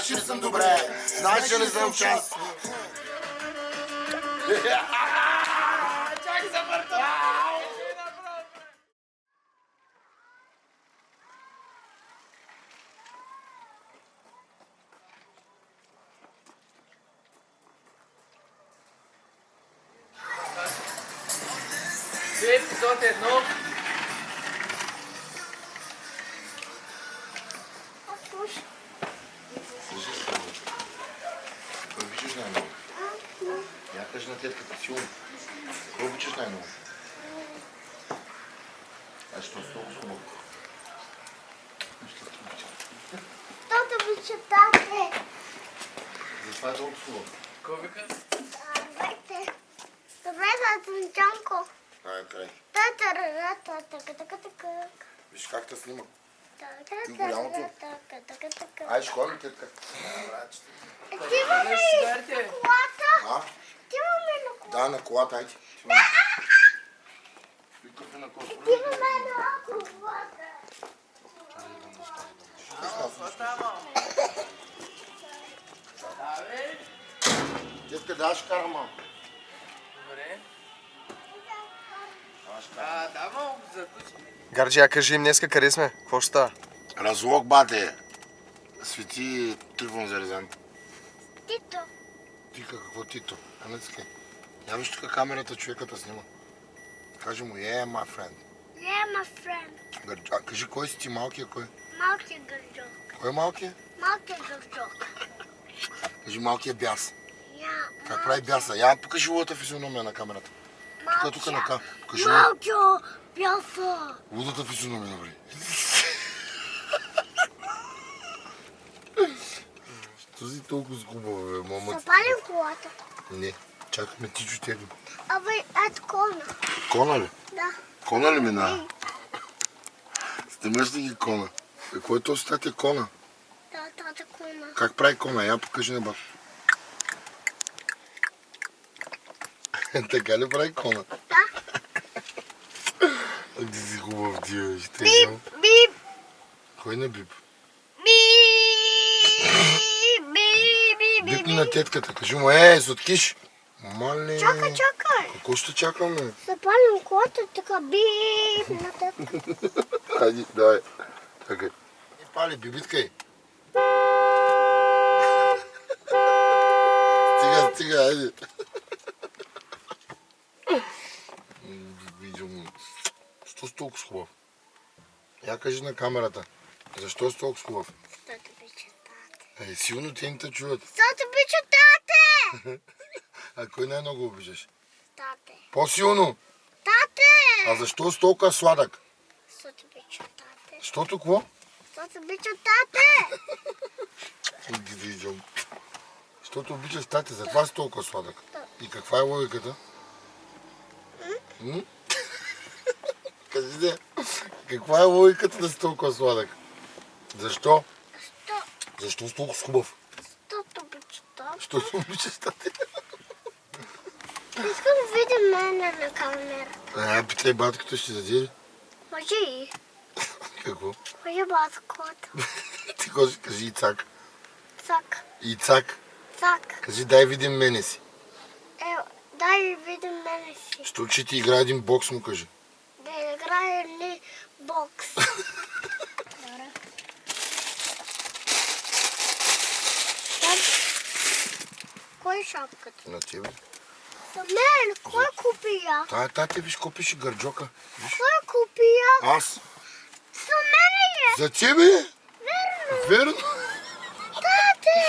Знаеш, че съм добре. Знаеш, че не съм част. Чакай за мъртва! Епизод 1. Кой обичаш най-много? Я кажи на тетката силно. Кой обичаш най-много? А що си толкова хубаво? Що те обичаш? Тото обича тате. Затова е толкова хубаво. Кой вика? Дайте. Добре, Тончонко. Ай, край. Виж как те снима. Ти голямото. Ай, школа ми тетка. Ти имаме ли колата? А? Ти имаме ли колата? Да, на колата, айде. Викахме на колата. Ти имаме ли колата? Тетка, да, ще карам малко. Добре. Аз ще карам. Да, малко закуси. Гарджи, я кажи им днеска къде сме? Какво ще става? Разлог, бате. Свети Трифон Зарезан. Тито. Тика, какво Тито? Анецке. Я виж тук камерата, човеката снима. Кажи му, my friend. Yeah, my friend. А кажи, кой си ти, малкия, кой? Малкият гърджок. Кой е малкия? Малкият гърджок. Кажи, малкия бяс. Я, Как прави бяса? Я покажи лудата физиономия на камерата. Тук на камерата. Покажи малкия бяса. лудата физиономия, добре. Що си толкова хубава, бе, мама? Запалим колата. Не, чакаме Тичо тебе. Абе, ето кона. Кона ли? Да. Кона ли минава? Снимаш ли ги кона? Какво е този татя кона? Да, тата кона. Как прави кона? Я покажи на баб. Така ли прави кона? Да. Ти си хубав, ти бе, ще Бип, бип, Кой на бип? бип, бип, бип, Бипни бип. на тетката. Кажи му, соткиш. Мале. Чакай, чакай. Какво ще чакаме? Запалим колата, така бип на теб. Хайди, давай. Чакай. Пали, бибиткай. Стига, айде. Видимо. Що си толкова хубав? Я кажи на камерата. Защо си толкова хубав? Тата обича тате. Силно те не те чуват. Тата обича тате. А кой най-много обичаш? Тате. По-силно. Тате. А защо си толкова сладък? Тата обича тате. Защото какво? Тата обича тате. Виждам. Защото обичаш тате, затова си толкова сладък. И каква е логиката? М? Кажи де, каква е логиката да си толкова сладък? Защо? Защо си толкова хубав? Тата обича тате. Защото обичаш тате. Искам да видя мене на камерата. Питай батката, ще даде ли? Може и. Какво? Може батката. Ти кажи Ицак. Цак. Ицак. Цак. Кажи, дай видим мене си. Дай видим мене си. Що че ти играе един бокс, му кажи. Да играе ли бокс? Кой е шапката? На тебе. За мен, кой купи я? Тате, виж, купиш и гърджока. Виж. Кой купи я? Аз. За мен е! За тебе? Верно! Верно. Тате!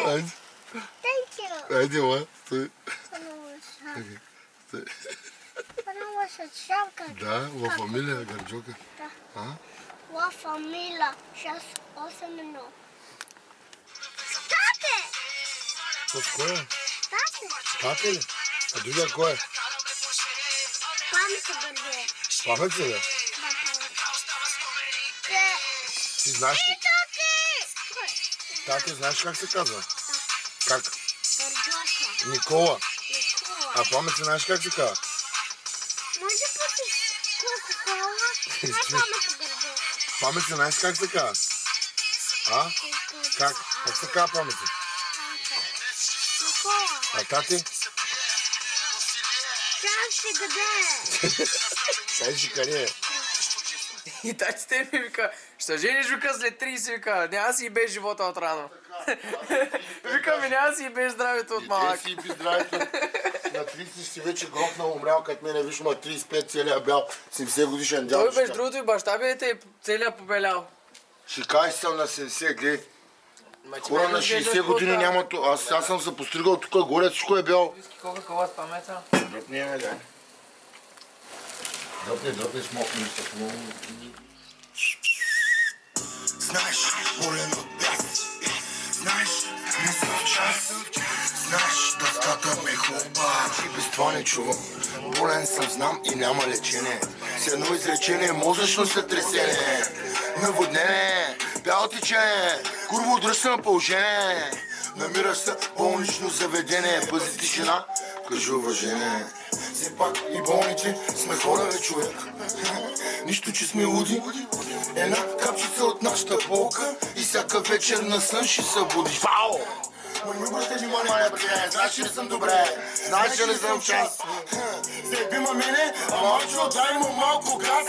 Айде. Thank you! Айде, ла. Стой. Стой. Първо шапката. Да, ла фамилия гърджока. Да. А? Ла фамилия. 6-8-1. Тате! То кой е? Тате! Тате ли? А другия кой е? Памето бързе. Памет ли, бе? Да, памето. Ти знаеш ли? Тате! Кой? Тате, знаеш как се казва? Как? Бърджока. Никола. Никола. А памет знаеш как се казва? Може пъти Кока-кола? Ай, памето бърджока. Памет знаеш как се казва? А? Как? Как се казва памети? Никола. А тати? Тя ще гадее. Дай си къде е? И татите ми вика, ще жениш, вика, след 30, вика, няма си и без живота от рано. Вика ми, няма си и без здравето от малък. Ти си би здравето. На 30 си вече грохнал, умрял, като мене, виж, ма 35 целия бял, 70 годишен дядо. Той без другото и баща би те целия побелял. Ще кажеш съм на 70, гледай. Ма, че Хора мен на изглеждаш 60 години по-стар. няма то. Аз съм се постригал тук горе, всичко е бяло. Виски кока-кола с памета. Дръпни ме, дай. Дръпни, смокни се. Знаеш, болен от бяс. Знаеш, не съм в час. Знаеш, дъската ме хлоба. И без това не чувам. Болен съм, знам и няма лечение. С едно изречение, мозъчно сътресение. Наводнение, бяло течение. Курво, дръж се на положение. Намираш се в болнично заведение. Пази тишина, кажи уважение. Все пак и болните сме хора, бе, човек. Нищо, че сме луди. Една капчица от нашата болка и всяка вечер на сън ще се будиш. Вау! Ма не ми обръщай внимание, бе, знаеш, че не съм добре. Знаеш, че не съм в час. Зеби ма мене, а малчо, дай му малко газ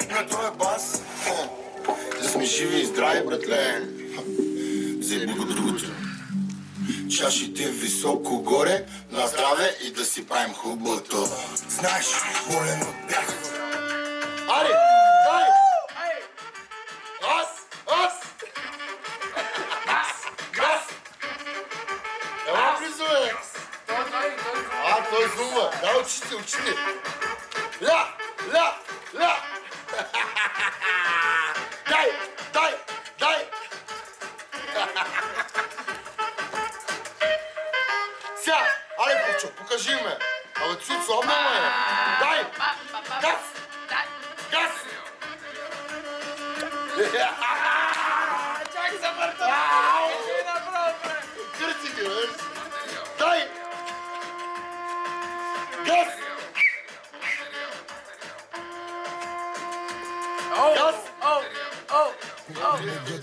на този бас. Да сме живи и здрави, братле. Зеби го другото. Чашите високо горе, на здраве и да си правим хубавото. Знаеш, болен от бях. Аре! Дай! Аз! Ела близо, бе! Той зумва. Дай очите. Ля! Дай! Ся! Аре, Пучо, покажи ме. Абе, цуцо, обна ме. Дай! Газ! Чак за върта! Кърци ги, бе! Дай! Газ! Газ!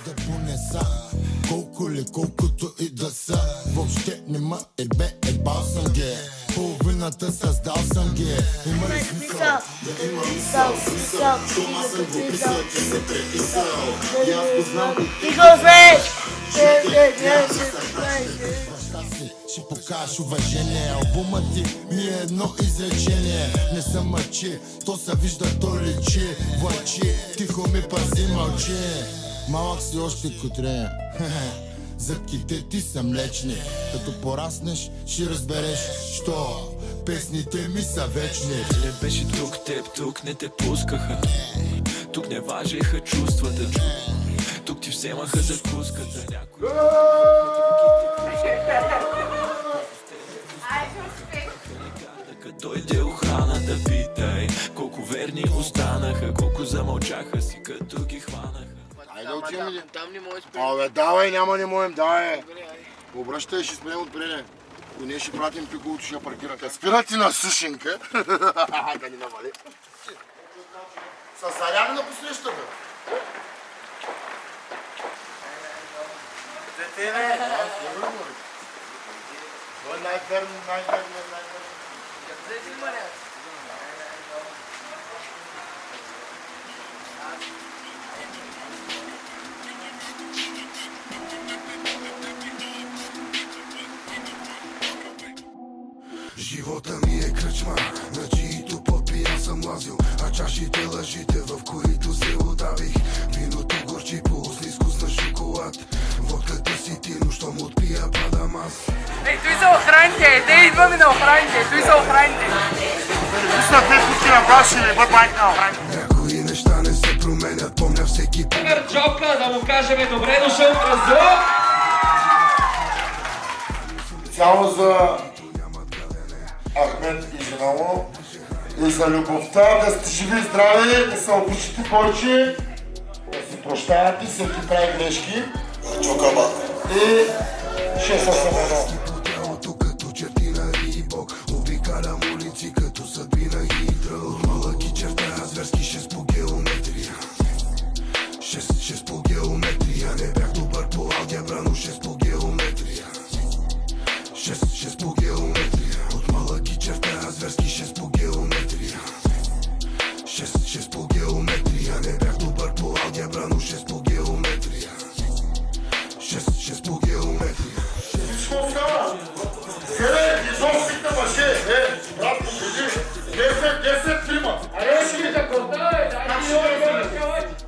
Да понеса, колко ли, колкото и да са. Въобще не ма ебал съм ги. Половината създал съм ги. Има ли смисъл? Да има смисъл. Дома съм го писал, че се преписал. И аз го знам. Ти го знаеш. Баща си ще покажеш уважение. Албумът ти ми е едно изречение. Не съм мъчи, то се вижда, то личи. Влачи, тихо ми пази, мълчи. Малък си още кутре. Зъбките ти са млечни. Като пораснеш, ще разбереш, що песните ми са вечни. Не беше тук теб, тук не те пускаха. Тук не важеха чувствата. Тук ти вземаха закуската. Някой като дойде охрана да питай колко верни останаха, колко замълчаха си като ги хванаха. Айде отиваме ли? Там не можеш Абе, давай, няма не можем, давай. Обръщай, ще спрем отпреде. И ние ще пратим пиковото, ще я паркирате. Спирате на сушенка. Да ни намали. С Аряна на посреща, бе. Дете, Той е най-верно. Дете, Мария. Живота ми е кръчма, на чиито попи аз съм лазил. А чашите лъжите, в които се удавих. Виното горчи по устни с вкус на шоколад. Водката си ти, но щом отпия падам аз. Ей, той са охраните, те идваме на охраните, той са охраните. Някои неща не се променят, помня всеки път. Джока, да му кажем добре дошъл в Разлог. Специално за Ахмед и жена му и за любовта, да сте живи и здрави, да се обичате повече, да си прощавате, всеки прави грешки. Чокаба. И ще се съберем. По тялото като черти на Рибок. Обикалям улици като съдби на Хитръл. Малък и черта, зверски 6 по геометрия. 6 по геометрия. Не бях добър по 10 трима. Аре, ще ви така, дай,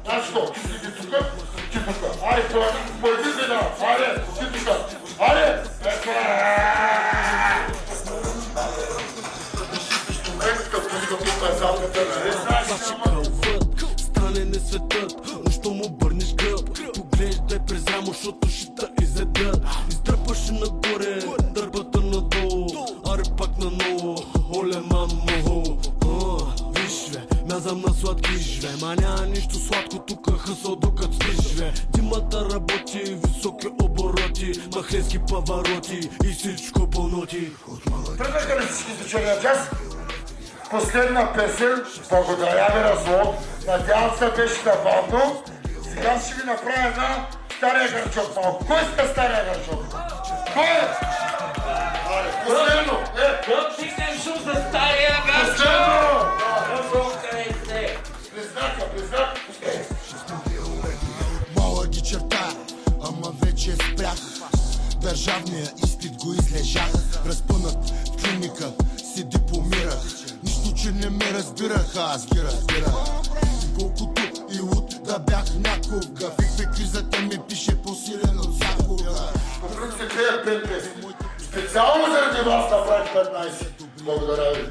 Знаеш що, ти си тука, ти тука. Айде, поеди се да. Айде, ти тука. Айде! Стане не светът, но що му обърнеш гръб. Поглеждай през рамо, защото ще те изедат. Издръпваше нагоре, дърбата надолу. Аре пак на ново, оле мамо. Виж бе, мязам на сладки жве. Ма няма нищо сладко, тука хъсъл докато спиш бе. Димата работи, високи обороти, махленски павароти и всичко пълноти. Тръгнаха ли всички за черния час? Последна песен, благодаря ви развод. Надявам се беше забавно. Сега ще ви направя една стария гърчок малко. Кой иска стария гърчок? Кой е? Последно! Да стигнем шум за стария гачо! Последно! Къде Близнак! Мала ги черта, ама вече спрях. Държавния изпит го излежах. Разпънат в клиника си дипломирах. Нищо, че не ме разбираха, аз ги разбирах. Колкото и луд да бях някога. Фик кризата ми пише по-силен от всякога. По принцип е 5 песни. Специално заради вас направих 15. Благодаря ви.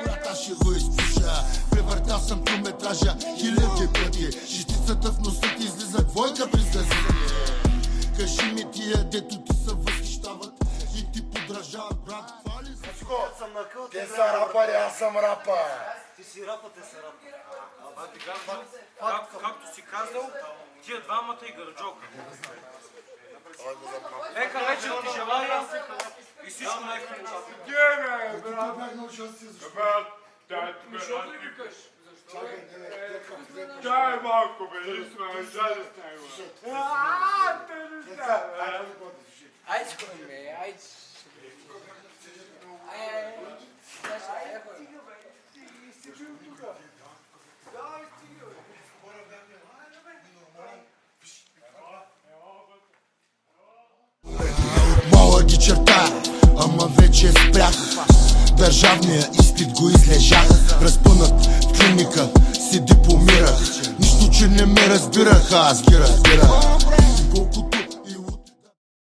Врата ще го изпуша. Превъртал съм километража хиляди пъти. Шестицата в носа ти излиза двойка през газите. Кажи ми тия, дето ти се възхищават и ти подражават, брат. Това ли са? Те са рапари, аз съм рапа. Както си казал, тия двамата и Гърджока. Лека вечер ти желая и всичко най-хубаво. Защо ли викаш? Дай малко, бе, ние сме жали с него. Айде, ме, айде. Мола ги черта, ама вече спрях. Държавния изпит го излежах. Разпънат в клиника си дипломирах. Нищо, че не ме разбираха, аз ги разбирах.